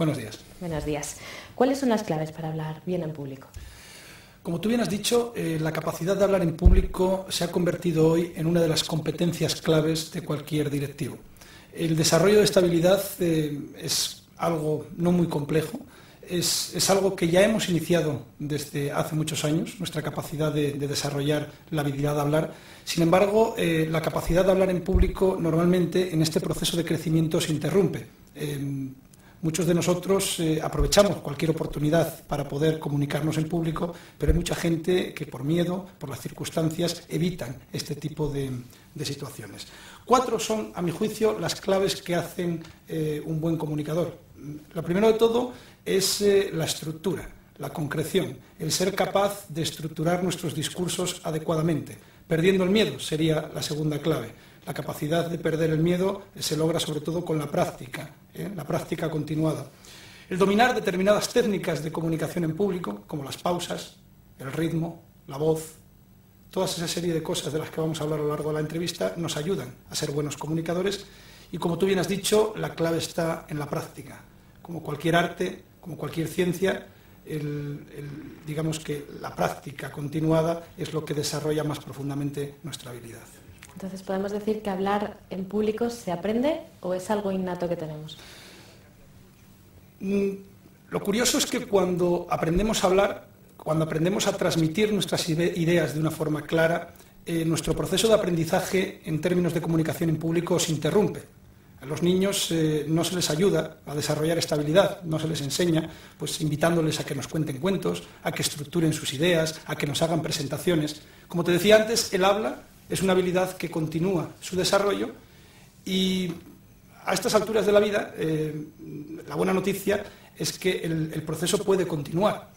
Buenos días. Buenos días. ¿Cuáles son las claves para hablar bien en público? Como tú bien has dicho, la capacidad de hablar en público se ha convertido hoy en una de las competencias claves de cualquier directivo. El desarrollo de esta habilidad es algo no muy complejo, es algo que ya hemos iniciado desde hace muchos años, nuestra capacidad de desarrollar la habilidad de hablar. Sin embargo, la capacidad de hablar en público normalmente en este proceso de crecimiento se interrumpe. Muchos de nosotros aprovechamos cualquier oportunidad para poder comunicarnos en público, pero hay mucha gente que por miedo, por las circunstancias, evitan este tipo de situaciones. 4 son, a mi juicio, las claves que hacen un buen comunicador. Lo primero de todo es la estructura, la concreción, el ser capaz de estructurar nuestros discursos adecuadamente. Perdiendo el miedo sería la segunda clave. La capacidad de perder el miedo se logra sobre todo con la práctica continuada. El dominar determinadas técnicas de comunicación en público, como las pausas, el ritmo, la voz, toda esa serie de cosas de las que vamos a hablar a lo largo de la entrevista nos ayudan a ser buenos comunicadores y, como tú bien has dicho, la clave está en la práctica. Como cualquier arte, como cualquier ciencia, digamos que la práctica continuada es lo que desarrolla más profundamente nuestra habilidad. Entonces, ¿podemos decir que hablar en público se aprende o es algo innato que tenemos? Lo curioso es que cuando aprendemos a hablar, cuando aprendemos a transmitir nuestras ideas de una forma clara, nuestro proceso de aprendizaje en términos de comunicación en público se interrumpe. A los niños no se les ayuda a desarrollar esta habilidad, no se les enseña, pues invitándoles a que nos cuenten cuentos, a que estructuren sus ideas, a que nos hagan presentaciones. Como te decía antes, el habla es una habilidad que continúa su desarrollo y a estas alturas de la vida la buena noticia es que el proceso puede continuar.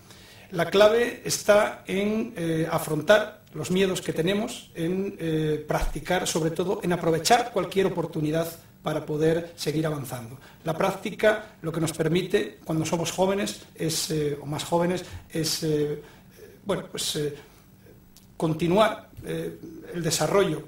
La clave está en afrontar los miedos que tenemos, en practicar, sobre todo en aprovechar cualquier oportunidad para poder seguir avanzando. La práctica lo que nos permite, cuando somos jóvenes o más jóvenes, es continuar el desarrollo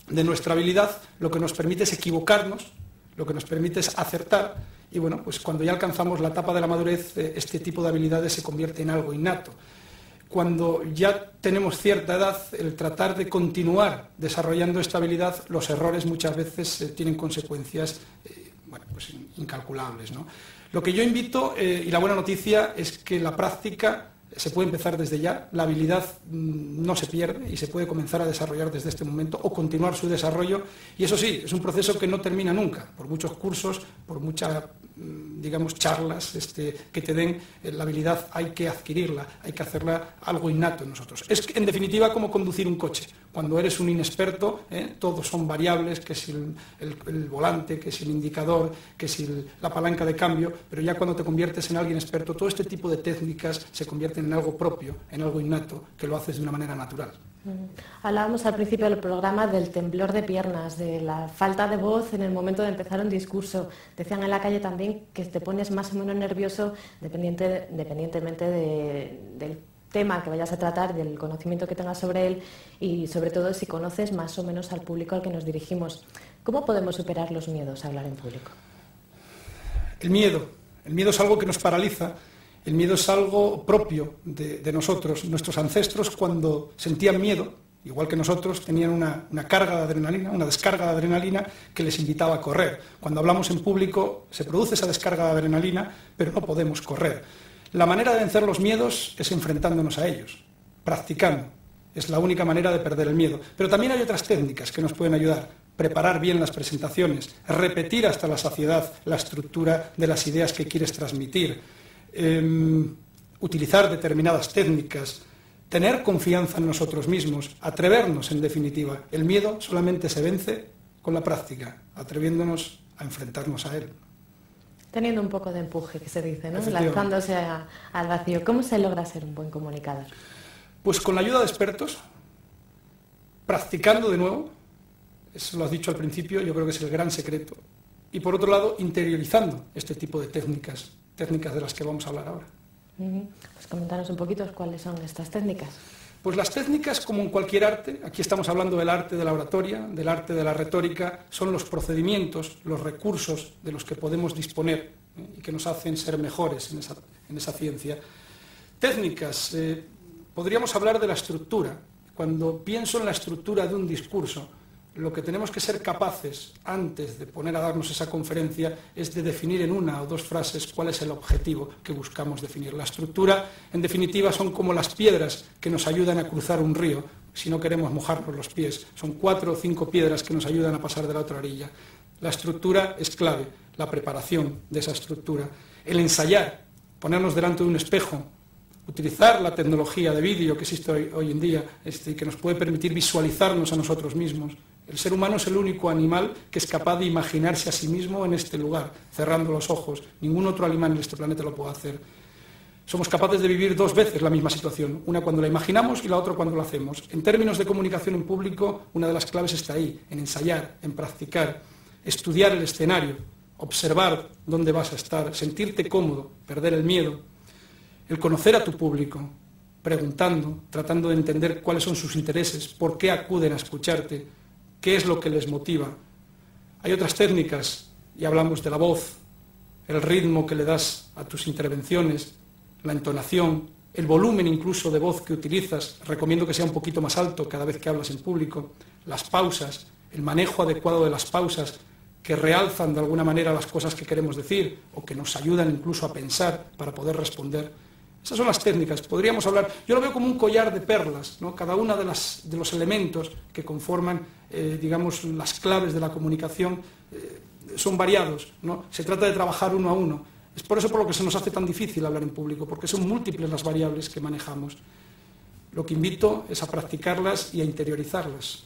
de nuestra habilidad. Lo que nos permite es equivocarnos, lo que nos permite es acertar y pues cuando ya alcanzamos la etapa de la madurez, este tipo de habilidades se convierte en algo innato. Cuando ya tenemos cierta edad, el tratar de continuar desarrollando esta habilidad, los errores muchas veces tienen consecuencias incalculables, ¿no? Lo que yo invito, y la buena noticia, es que la práctica se puede empezar desde ya, la habilidad no se pierde y se puede comenzar a desarrollar desde este momento o continuar su desarrollo, y eso sí, es un proceso que no termina nunca, por muchos cursos, por muchas charlas que te den la habilidad, hay que adquirirla, hay que hacerla algo innato en nosotros. Es en definitiva como conducir un coche. Cuando eres un inexperto, todos son variables, que si el volante, que si el indicador, que si la palanca de cambio, pero ya cuando te conviertes en alguien experto, todo este tipo de técnicas se convierten en algo propio, en algo innato, que lo haces de una manera natural. Hablábamos al principio del programa del temblor de piernas, de la falta de voz en el momento de empezar un discurso. Decían en la calle también que te pones más o menos nervioso dependientemente del tema que vayas a tratar, del conocimiento que tengas sobre él y sobre todo si conoces más o menos al público al que nos dirigimos. ¿Cómo podemos superar los miedos a hablar en público? El miedo es algo que nos paraliza. El miedo es algo propio de nosotros. Nuestros ancestros, cuando sentían miedo, igual que nosotros, tenían una carga de adrenalina, una descarga de adrenalina que les invitaba a correr. Cuando hablamos en público se produce esa descarga de adrenalina, pero no podemos correr. La manera de vencer los miedos es enfrentándonos a ellos, practicando. Es la única manera de perder el miedo. Pero también hay otras técnicas que nos pueden ayudar. Preparar bien las presentaciones, repetir hasta la saciedad la estructura de las ideas que quieres transmitir. Utilizar determinadas técnicas, tener confianza en nosotros mismos, atrevernos en definitiva. El miedo solamente se vence con la práctica, atreviéndonos a enfrentarnos a él. Teniendo un poco de empuje, que se dice, ¿no? Lanzándose al vacío. ¿Cómo se logra ser un buen comunicador? Pues con la ayuda de expertos, practicando de nuevo, eso lo has dicho al principio, yo creo que es el gran secreto. Y por otro lado, interiorizando este tipo de técnicas de las que vamos a hablar ahora. Pues coméntanos un poquito cuáles son estas técnicas. Pues las técnicas, como en cualquier arte, aquí estamos hablando del arte de la oratoria, del arte de la retórica, son los procedimientos, los recursos de los que podemos disponer y que nos hacen ser mejores en esa ciencia. Técnicas, podríamos hablar de la estructura. Cuando pienso en la estructura de un discurso, lo que tenemos que ser capaces, antes de poner a darnos esa conferencia, es de definir en una o dos frases cuál es el objetivo que buscamos definir. La estructura, en definitiva, son como las piedras que nos ayudan a cruzar un río, si no queremos mojarnos los pies. Son 4 o 5 piedras que nos ayudan a pasar de la otra orilla. La estructura es clave, la preparación de esa estructura. El ensayar, ponernos delante de un espejo, utilizar la tecnología de vídeo que existe hoy en día y que nos puede permitir visualizarnos a nosotros mismos. El ser humano es el único animal que es capaz de imaginarse a sí mismo en este lugar, cerrando los ojos. Ningún otro animal en este planeta lo puede hacer. Somos capaces de vivir 2 veces la misma situación, una cuando la imaginamos y la otra cuando la hacemos. En términos de comunicación en público, una de las claves está ahí, en ensayar, en practicar, estudiar el escenario, observar dónde vas a estar, sentirte cómodo, perder el miedo, el conocer a tu público, preguntando, tratando de entender cuáles son sus intereses, por qué acuden a escucharte, qué es lo que les motiva. Hay otras técnicas, y hablamos de la voz, el ritmo que le das a tus intervenciones, la entonación, el volumen incluso de voz que utilizas. Recomiendo que sea un poquito más alto cada vez que hablas en público. Las pausas, el manejo adecuado de las pausas que realzan de alguna manera las cosas que queremos decir o que nos ayudan incluso a pensar para poder responder. Esas son las técnicas. Podríamos hablar, yo lo veo como un collar de perlas, ¿no? Cada una de los elementos que conforman, digamos, las claves de la comunicación son variados, ¿no? Se trata de trabajar uno a uno. Es por eso por lo que se nos hace tan difícil hablar en público, porque son múltiples las variables que manejamos. Lo que invito es a practicarlas y a interiorizarlas.